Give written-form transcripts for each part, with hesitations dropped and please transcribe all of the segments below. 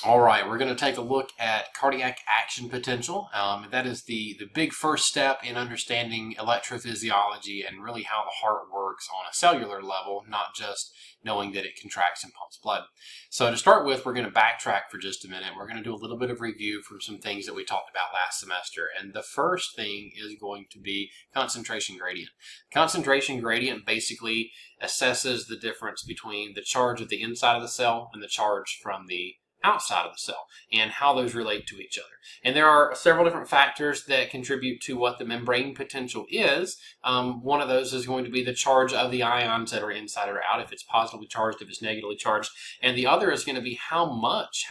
All right, we're going to take a look at cardiac action potential. That is the big first step in understanding electrophysiology and really how the heart works on a cellular level, not just knowing that it contracts and pumps blood. So to start with, we're going to backtrack for just a minute. We're going to do a little bit of review from some things that we talked about last semester. And the first thing is going to be concentration gradient. Concentration gradient basically assesses the difference between the charge at the inside of the cell and the charge from the outside of the cell and how those relate to each other. And there are several different factors that contribute to what the membrane potential is. One of those is going to be the charge of the ions that are inside or out, if it's positively charged, if it's negatively charged. And the other is going to be how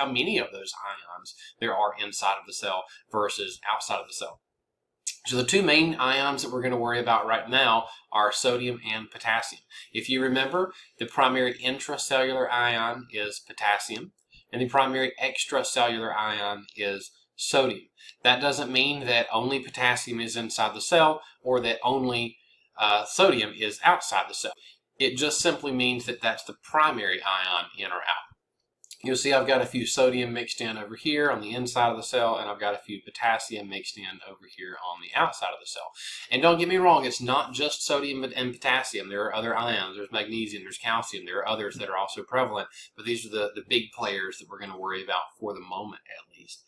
many of those ions there are inside of the cell versus outside of the cell. So the two main ions that we're going to worry about right now are sodium and potassium. If you remember, the primary intracellular ion is potassium, and the primary extracellular ion is sodium. That doesn't mean that only potassium is inside the cell or that only sodium is outside the cell. It just simply means that that's the primary ion in or out. You'll see I've got a few sodium mixed in over here on the inside of the cell, and I've got a few potassium mixed in over here on the outside of the cell. And don't get me wrong, it's not just sodium and potassium. There are other ions. There's magnesium, there's calcium. There are others that are also prevalent, but these are the big players that we're going to worry about for the moment at least.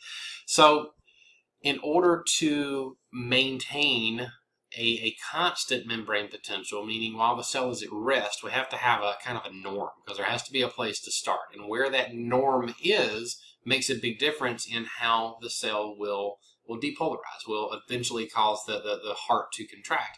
So in order to maintain a constant membrane potential, meaning while the cell is at rest, we have to have a kind of a norm, because there has to be a place to start. And where that norm is makes a big difference in how the cell will depolarize, will eventually cause the heart to contract.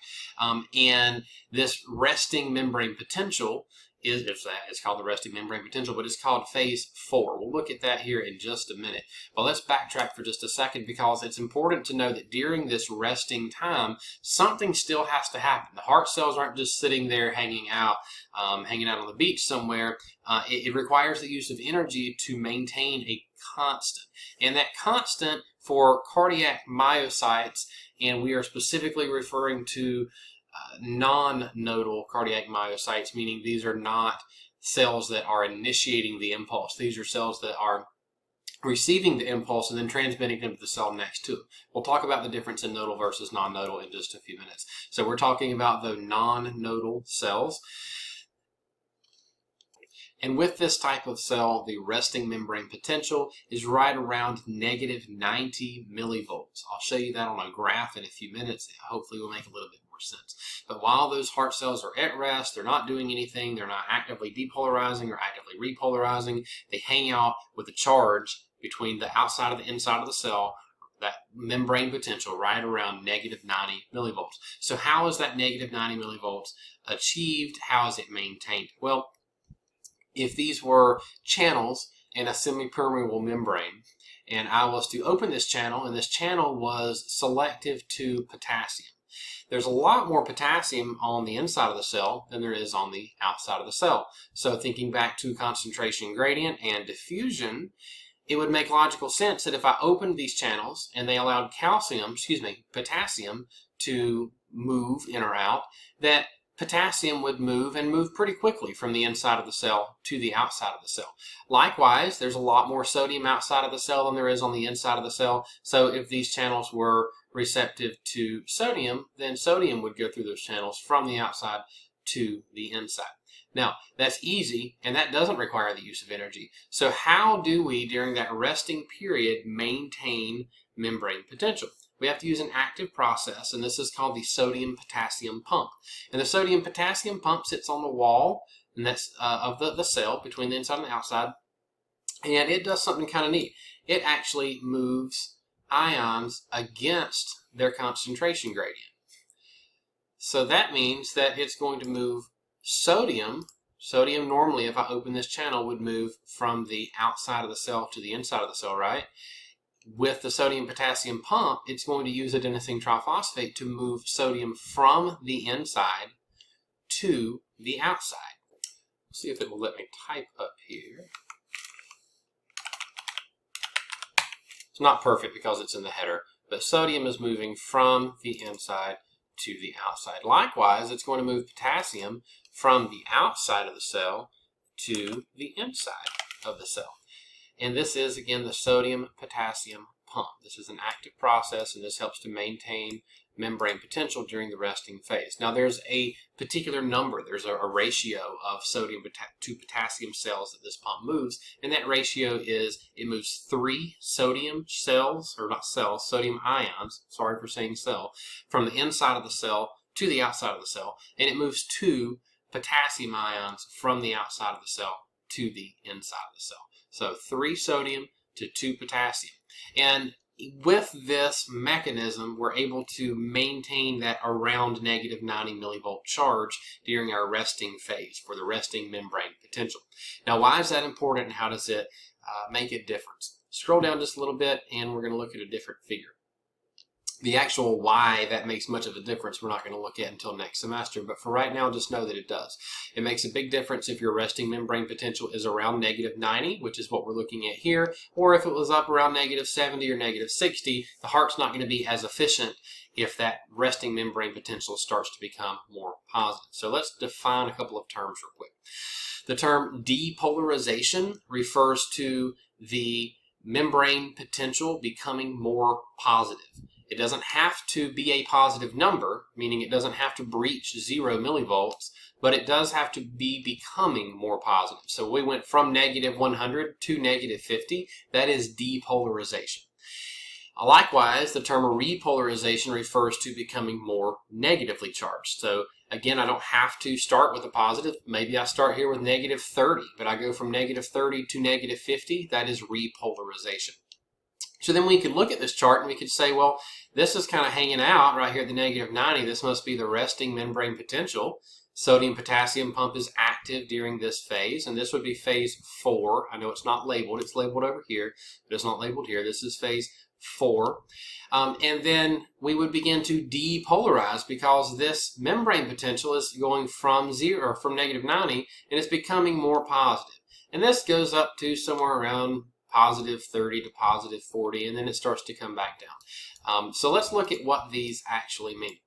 And this resting membrane potential it's called the resting membrane potential, but it's called phase 4. We'll look at that here in just a minute. But let's backtrack for just a second, because it's important to know that during this resting time, something still has to happen. The heart cells aren't just sitting there hanging out on the beach somewhere. It requires the use of energy to maintain a constant. And that constant for cardiac myocytes, and we are specifically referring to non-nodal cardiac myocytes, meaning these are not cells that are initiating the impulse. These are cells that are receiving the impulse and then transmitting them to the cell next to it. We'll talk about the difference in nodal versus non-nodal in just a few minutes. So we're talking about the non-nodal cells. And with this type of cell, the resting membrane potential is right around negative 90 millivolts. I'll show you that on a graph in a few minutes. Hopefully will make a little bit more sense. But while those heart cells are at rest, they're not doing anything, they're not actively depolarizing or actively repolarizing, they hang out with a charge between the outside and the inside of the cell, that membrane potential right around negative 90 millivolts. So how is that negative 90 millivolts achieved? How is it maintained? Well, if these were channels in a semipermeable membrane, and I was to open this channel, and this channel was selective to potassium, there's a lot more potassium on the inside of the cell than there is on the outside of the cell. So thinking back to concentration gradient and diffusion, it would make logical sense that if I opened these channels and they allowed potassium to move in or out, that potassium would move and move pretty quickly from the inside of the cell to the outside of the cell. Likewise, there's a lot more sodium outside of the cell than there is on the inside of the cell. So if these channels were receptive to sodium, then sodium would go through those channels from the outside to the inside. Now, that's easy, and that doesn't require the use of energy. So how do we, during that resting period, maintain membrane potential? We have to use an active process, and this is called the sodium-potassium pump. And the sodium-potassium pump sits on the wall and that's of the cell between the inside and the outside, and it does something kind of neat. It actually moves ions against their concentration gradient. So that means that it's going to move sodium. Sodium normally, if I open this channel, would move from the outside of the cell to the inside of the cell, right? With the sodium-potassium pump, it's going to use adenosine triphosphate to move sodium from the inside to the outside. Let's see if it will let me type up here. It's not perfect because it's in the header, but sodium is moving from the inside to the outside. Likewise, it's going to move potassium from the outside of the cell to the inside of the cell. And this is, again, the sodium-potassium pump. This is an active process, and this helps to maintain membrane potential during the resting phase. Now, there's a particular number. There's a ratio of sodium to potassium cells that this pump moves, and that ratio is it moves 3 sodium cells, or not cells, sodium ions, sorry for saying cell, from the inside of the cell to the outside of the cell, and it moves 2 potassium ions from the outside of the cell to the inside of the cell. So 3 sodium to 2 potassium. And with this mechanism, we're able to maintain that around negative 90 millivolt charge during our resting phase for the resting membrane potential. Now, why is that important, and how does it make a difference? Scroll down just a little bit, and we're going to look at a different figure. The actual why that makes much of a difference we're not going to look at until next semester, but for right now, just know that it does. It makes a big difference if your resting membrane potential is around negative 90, which is what we're looking at here, or if it was up around negative 70 or negative 60, the heart's not going to be as efficient if that resting membrane potential starts to become more positive. So let's define a couple of terms real quick. The term depolarization refers to the membrane potential becoming more positive. It doesn't have to be a positive number, meaning it doesn't have to breach 0 millivolts, but it does have to be becoming more positive. So we went from negative 100 to negative 50. That is depolarization. Likewise, the term repolarization refers to becoming more negatively charged. So again, I don't have to start with a positive. Maybe I start here with negative 30, but I go from negative 30 to negative 50. That is repolarization. So then we could look at this chart and we could say, well, this is kind of hanging out right here at the negative 90. This must be the resting membrane potential. Sodium-potassium pump is active during this phase, and this would be phase 4. I know it's not labeled. It's labeled over here, but it's not labeled here. This is phase 4. And then we would begin to depolarize because this membrane potential is going from negative 90, and it's becoming more positive. And this goes up to somewhere around positive 30 to positive 40, and then it starts to come back down. So let's look at what these actually mean.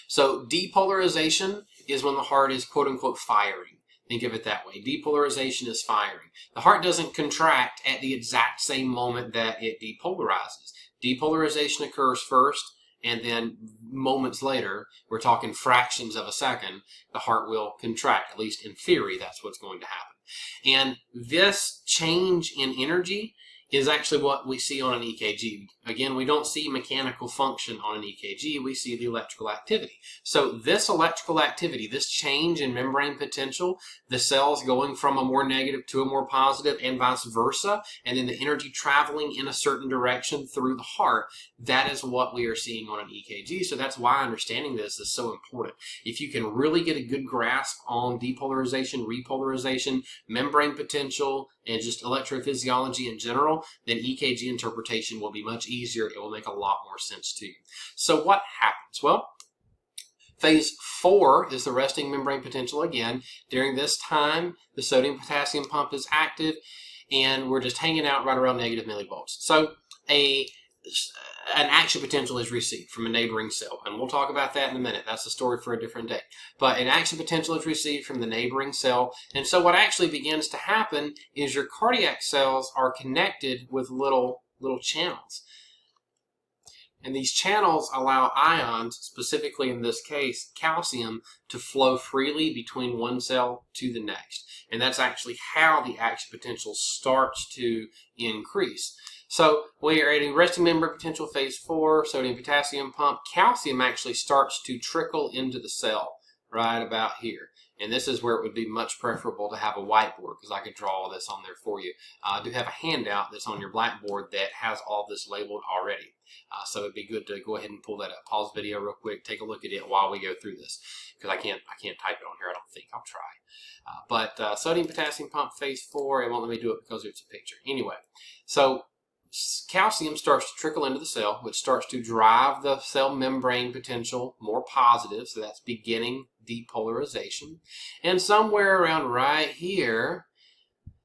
So depolarization is when the heart is quote-unquote firing. Think of it that way. Depolarization is firing. The heart doesn't contract at the exact same moment that it depolarizes. Depolarization occurs first, and then moments later, we're talking fractions of a second, the heart will contract. At least in theory, that's what's going to happen. And this change in energy is actually what we see on an EKG. Again, we don't see mechanical function on an EKG, we see the electrical activity. So this electrical activity, this change in membrane potential, the cells going from a more negative to a more positive and vice versa, and then the energy traveling in a certain direction through the heart, that is what we are seeing on an EKG. So that's why understanding this is so important. If you can really get a good grasp on depolarization, repolarization, membrane potential, and just electrophysiology in general, then EKG interpretation will be much easier. It will make a lot more sense to you. So what happens? Well, phase 4 is the resting membrane potential again. During this time, the sodium-potassium pump is active, and we're just hanging out right around negative millivolts. So an action potential is received from a neighboring cell, and we'll talk about that in a minute. That's a story for a different day. But an action potential is received from the neighboring cell, and so what actually begins to happen is your cardiac cells are connected with little channels. And these channels allow ions, specifically in this case calcium, to flow freely between one cell to the next. And that's actually how the action potential starts to increase. So we are at a resting membrane potential phase 4, sodium-potassium pump. Calcium actually starts to trickle into the cell right about here. And this is where it would be much preferable to have a whiteboard, because I could draw all this on there for you. I do have a handout that's on your blackboard that has all this labeled already. So it'd be good to go ahead and pull that up. Pause the video real quick, take a look at it while we go through this, because I can't type it on here, I don't think. I'll try. But sodium-potassium pump phase 4, it won't let me do it because it's a picture. Anyway, so calcium starts to trickle into the cell, which starts to drive the cell membrane potential more positive, so that's beginning depolarization. And somewhere around right here,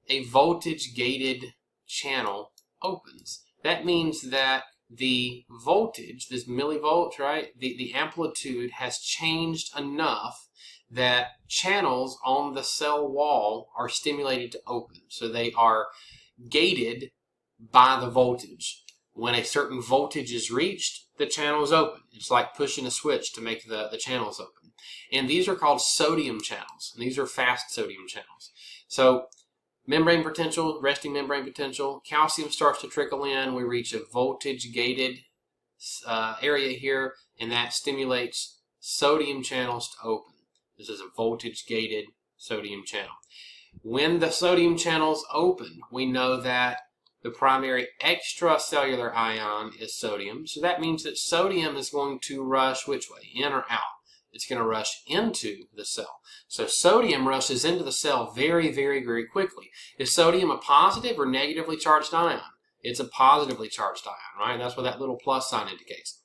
a voltage-gated channel opens. That means that the voltage, this millivolts, right, the amplitude has changed enough that channels on the cell wall are stimulated to open. So they are gated by the voltage. When a certain voltage is reached, the channel is open. It's like pushing a switch to make the channels open. And these are called sodium channels. And these are fast sodium channels. So membrane potential, resting membrane potential, calcium starts to trickle in. We reach a voltage-gated area here, and that stimulates sodium channels to open. This is a voltage-gated sodium channel. When the sodium channels open, we know that the primary extracellular ion is sodium. So that means that sodium is going to rush which way? In or out? It's going to rush into the cell. So sodium rushes into the cell very, very, very quickly. Is sodium a positive or negatively charged ion? It's a positively charged ion, right? That's what that little plus sign indicates.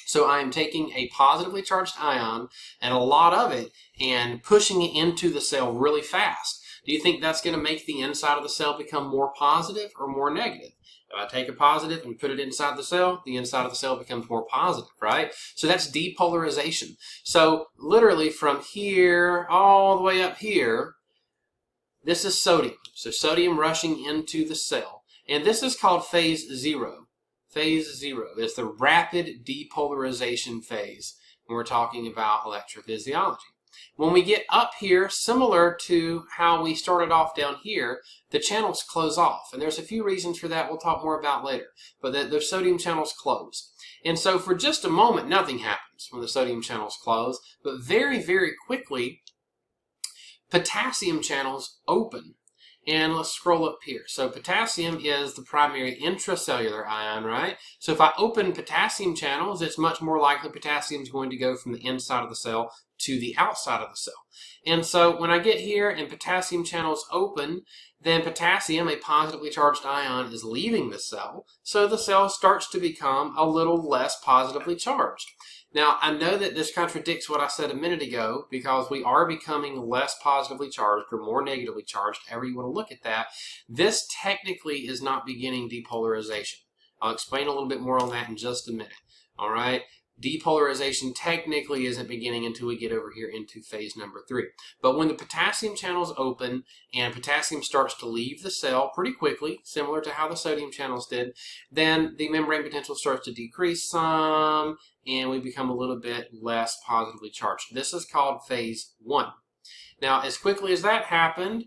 So I am taking a positively charged ion, and a lot of it, and pushing it into the cell really fast. Do you think that's going to make the inside of the cell become more positive or more negative? If I take a positive and put it inside the inside of the cell becomes more positive, right? So that's depolarization. So literally from here all the way up here, this is sodium. So sodium rushing into the cell. And this is called phase 0. Phase 0 is the rapid depolarization phase when we're talking about electrophysiology. When we get up here, similar to how we started off down here, the channels close off. And there's a few reasons for that we'll talk more about later. But the sodium channels close. And so for just a moment, nothing happens when the sodium channels close. But very, very quickly, potassium channels open. And let's scroll up here. So potassium is the primary intracellular ion, right? So if I open potassium channels, it's much more likely potassium is going to go from the inside of the cell to the outside of the cell. And so when I get here and potassium channels open, then potassium, a positively charged ion, is leaving the cell. So the cell starts to become a little less positively charged. Now, I know that this contradicts what I said a minute ago because we are becoming less positively charged or more negatively charged, however you want to look at that. This technically is not beginning depolarization. I'll explain a little bit more on that in just a minute. All right? Depolarization technically isn't beginning until we get over here into phase number 3. But when the potassium channels open and potassium starts to leave the cell pretty quickly, similar to how the sodium channels did, then the membrane potential starts to decrease some, and we become a little bit less positively charged. This is called phase 1. Now, as quickly as that happened,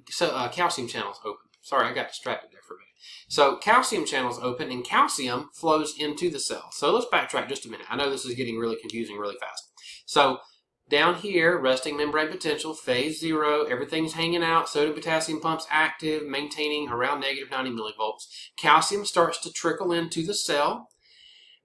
so calcium channels open. Sorry, I got distracted there for a minute. So calcium channels open, and calcium flows into the cell. So let's backtrack just a minute. I know this is getting really confusing really fast. So down here, resting membrane potential, phase 0, everything's hanging out, sodium-potassium pumps active, maintaining around negative 90 millivolts. Calcium starts to trickle into the cell,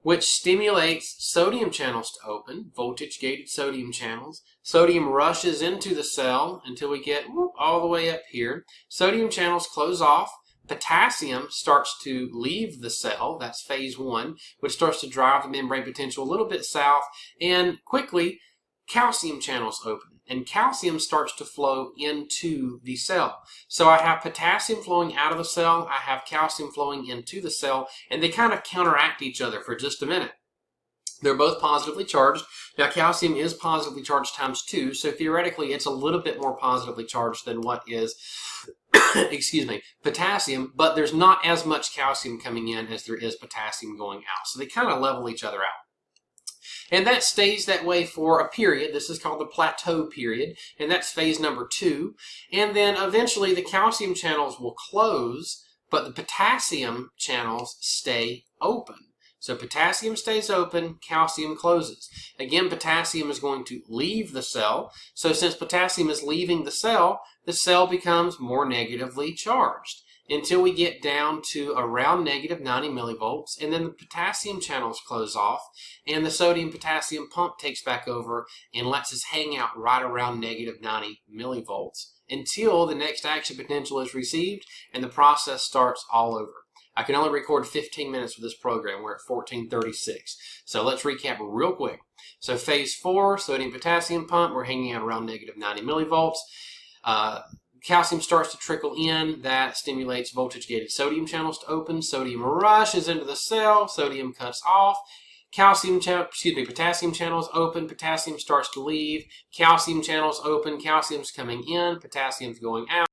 which stimulates sodium channels to open, voltage-gated sodium channels. Sodium rushes into the cell until we get all the way up here. Sodium channels close off. Potassium starts to leave the cell, that's phase 1, which starts to drive the membrane potential a little bit south, and quickly calcium channels open, and calcium starts to flow into the cell. So I have potassium flowing out of the cell, I have calcium flowing into the cell, and they kind of counteract each other for just a minute. They're both positively charged. Now, calcium is positively charged times 2, so theoretically it's a little bit more positively charged than what is potassium, but there's not as much calcium coming in as there is potassium going out. So they kind of level each other out. And that stays that way for a period. This is called the plateau period, and that's phase number 2. And then eventually the calcium channels will close, but the potassium channels stay open. So potassium stays open, calcium closes. Again, potassium is going to leave the cell. So since potassium is leaving the cell becomes more negatively charged until we get down to around negative 90 millivolts, and then the potassium channels close off, and the sodium-potassium pump takes back over and lets us hang out right around negative 90 millivolts until the next action potential is received and the process starts all over. I can only record 15 minutes with this program. We're at 14:36. So let's recap real quick. So phase 4, sodium-potassium pump, we're hanging out around negative 90 millivolts. Calcium starts to trickle in. That stimulates voltage-gated sodium channels to open. Sodium rushes into the cell. Sodium cuts off. potassium channels open, potassium starts to leave, calcium channels open, calcium's coming in, potassium's going out.